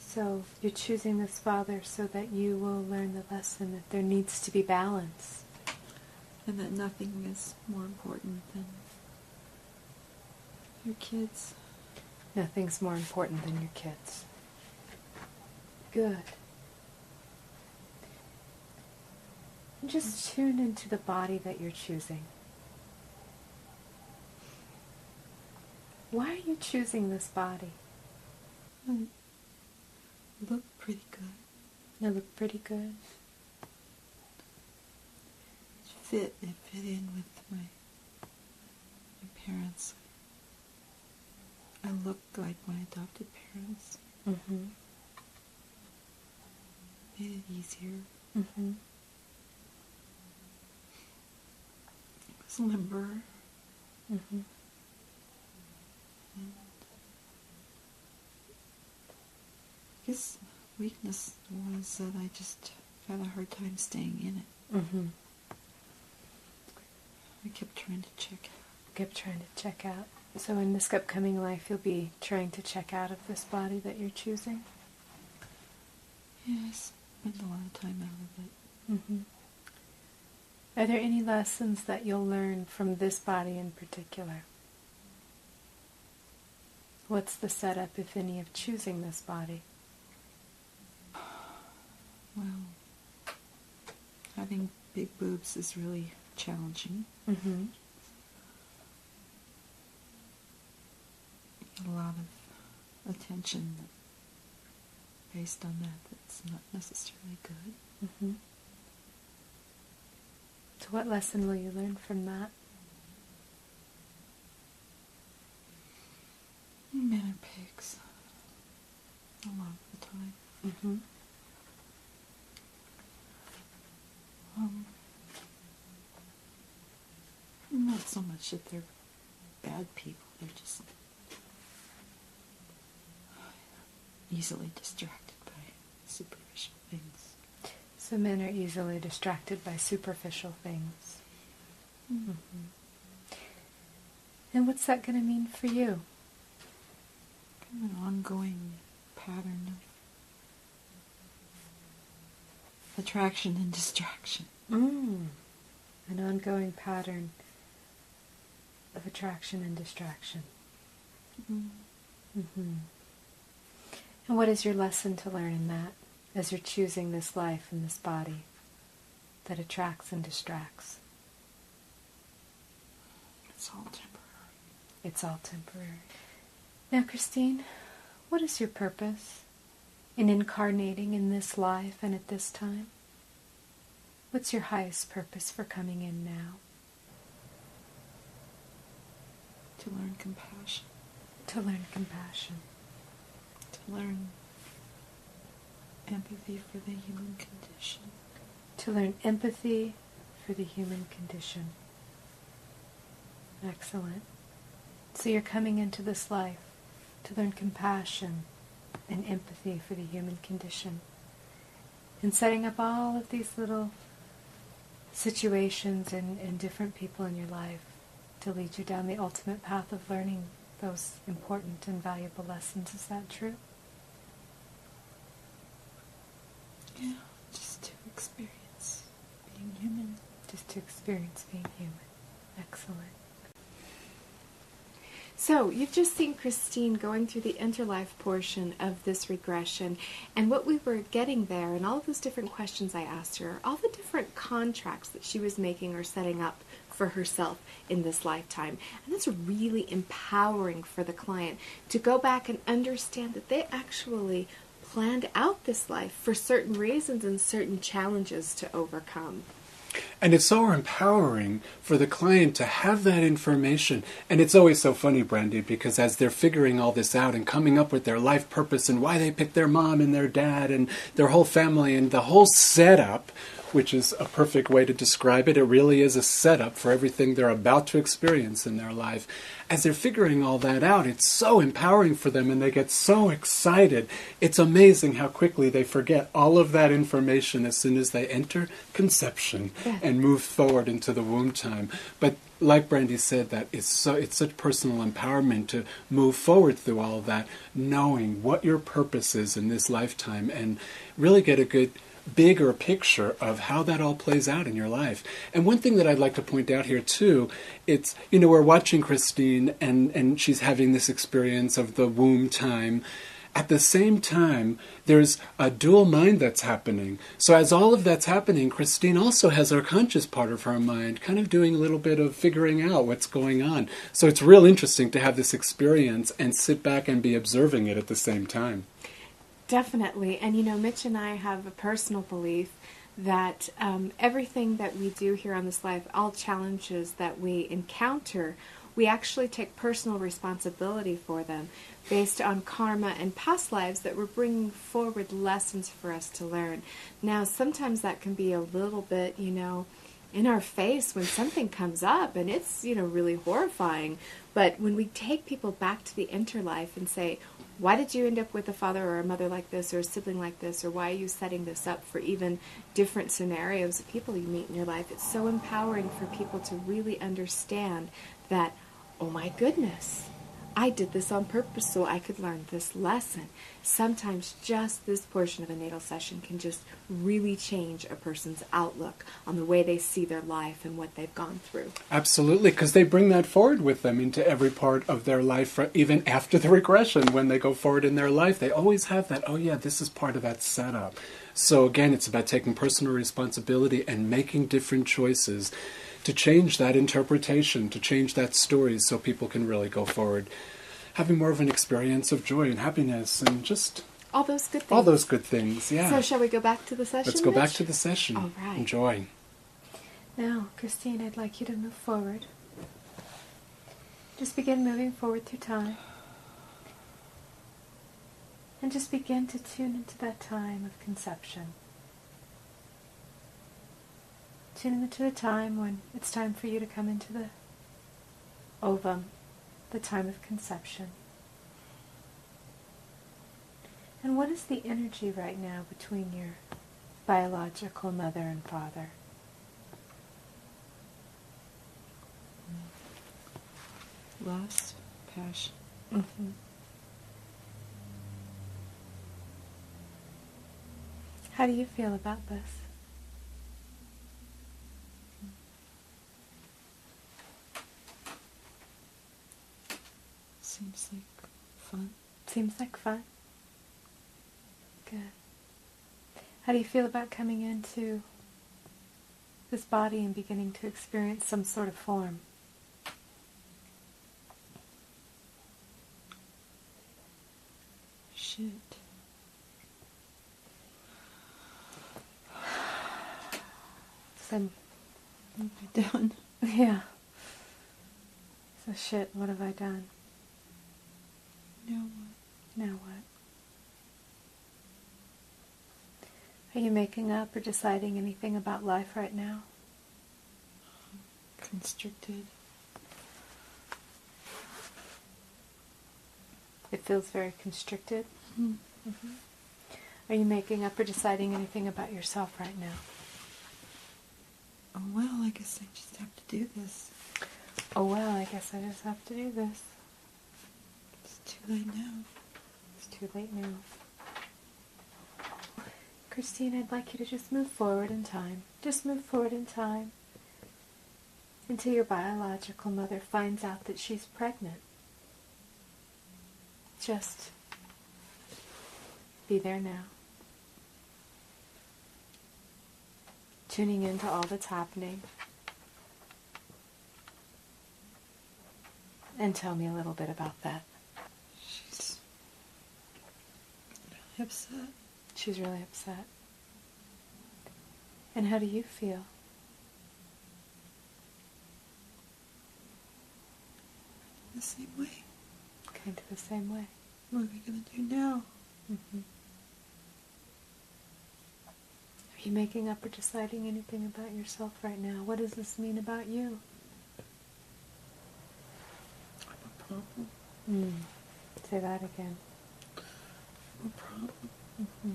So you're choosing this father so that you will learn the lesson that there needs to be balance. And that nothing is more important than your kids. Nothing's more important than your kids. Good. And just tune into the body that you're choosing. Why are you choosing this body? Look pretty good. They look pretty good. It fit in with my parents. I look like my adopted parents. Mm-hmm. Made it easier. Mm-hmm. I was limber. Mm-hmm. And I guess weakness was that I just had a hard time staying in it. Mm-hmm. I kept trying to check out. Kept trying to check out. So in this upcoming life, you'll be trying to check out of this body that you're choosing? Yeah, I spent a lot of time out of it. Mm-hmm. Are there any lessons that you'll learn from this body in particular? What's the setup, if any, of choosing this body? Well, having big boobs is really challenging. Mm-hmm. A lot of attention based on that's not necessarily good. Mm-hmm. So what lesson will you learn from that? Men are pigs. A lot of the time. Mm-hmm. Not so much that they're bad people, they're just easily distracted by superficial things. So men are easily distracted by superficial things. Mm-hmm. Mm-hmm. And what's that going to mean for you? Kind of an ongoing pattern of attraction and distraction. An ongoing pattern of attraction and distraction. Mm-hmm. Mm-hmm. And what is your lesson to learn in that, as you're choosing this life and this body that attracts and distracts? It's all temporary. It's all temporary. Now, Christine, what is your purpose in incarnating in this life and at this time? What's your highest purpose for coming in now? To learn compassion. To learn compassion. To learn empathy for the human condition. To learn empathy for the human condition. Excellent. So you're coming into this life to learn compassion and empathy for the human condition. And setting up all of these little situations and different people in your life to lead you down the ultimate path of learning those important and valuable lessons. Is that true? Yeah, just to experience being human. Just to experience being human. Excellent. So, you've just seen Christine going through the interlife portion of this regression, and what we were getting there, and all those different questions I asked her, all the different contracts that she was making or setting up for herself in this lifetime. And that's really empowering for the client to go back and understand that they actually planned out this life for certain reasons and certain challenges to overcome. And it's so empowering for the client to have that information. And it's always so funny, Brandy, because as they're figuring all this out and coming up with their life purpose and why they picked their mom and their dad and their whole family and the whole setup, which is a perfect way to describe it. It really is a setup for everything they're about to experience in their life. As they're figuring all that out, it's so empowering for them and they get so excited. It's amazing how quickly they forget all of that information as soon as they enter conception and move forward into the womb time. But like Brandy said, that it's such personal empowerment to move forward through all of that, knowing what your purpose is in this lifetime, and really get a good bigger picture of how that all plays out in your life. And one thing that I'd like to point out here too, it's, we're watching Christine and she's having this experience of the womb time. At the same time, there's a dual mind that's happening. So as all of that's happening, Christine also has our conscious part of her mind kind of doing a little bit of figuring out what's going on. So it's real interesting to have this experience and sit back and be observing it at the same time. Definitely. And Mitch and I have a personal belief that everything that we do here on this life, all challenges that we encounter, we actually take personal responsibility for them based on karma and past lives that we're bringing forward lessons for us to learn. Now, sometimes that can be a little bit, in our face when something comes up, and it's, really horrifying. But when we take people back to the interlife and say, why did you end up with a father or a mother like this or a sibling like this, or why are you setting this up for even different scenarios of people you meet in your life? It's so empowering for people to really understand that, oh my goodness, I did this on purpose so I could learn this lesson. Sometimes just this portion of a natal session can just really change a person's outlook on the way they see their life and what they've gone through. Absolutely, because they bring that forward with them into every part of their life, even after the regression. When they go forward in their life, they always have that, oh yeah, this is part of that setup. So again, it's about taking personal responsibility and making different choices to change that interpretation, to change that story, so people can really go forward having more of an experience of joy and happiness and just all those good things. All those good things, yeah. So shall we go back to the session? Let's go back to the session. All right. Enjoy. Now, Christine, I'd like you to move forward. Just begin moving forward through time. And just begin to tune into that time of conception. Tune into the time when it's time for you to come into the ovum, the time of conception. And what is the energy right now between your biological mother and father? Lust, passion. Mm-hmm. How do you feel about this? Seems like fun. Seems like fun. Good. How do you feel about coming into this body and beginning to experience some sort of form? Shit. So, What have I done? yeah. So shit, what have I done? Now what? Now what? Are you making up or deciding anything about life right now? Constricted. It feels very constricted. Mm-hmm. Mm-hmm. Are you making up or deciding anything about yourself right now? Oh well, I guess I just have to do this. Oh well, I guess I just have to do this. It's too late now. It's too late now. Christine, I'd like you to just move forward in time. Just move forward in time until your biological mother finds out that she's pregnant. Just be there now. Tuning into all that's happening. And tell me a little bit about that. She's really upset. She's really upset. And how do you feel? The same way. Kind of the same way. What are we gonna do now? Mm-hmm. Are you making up or deciding anything about yourself right now? What does this mean about you? I'm a problem. Say that again. I'm a problem. Mm-hmm.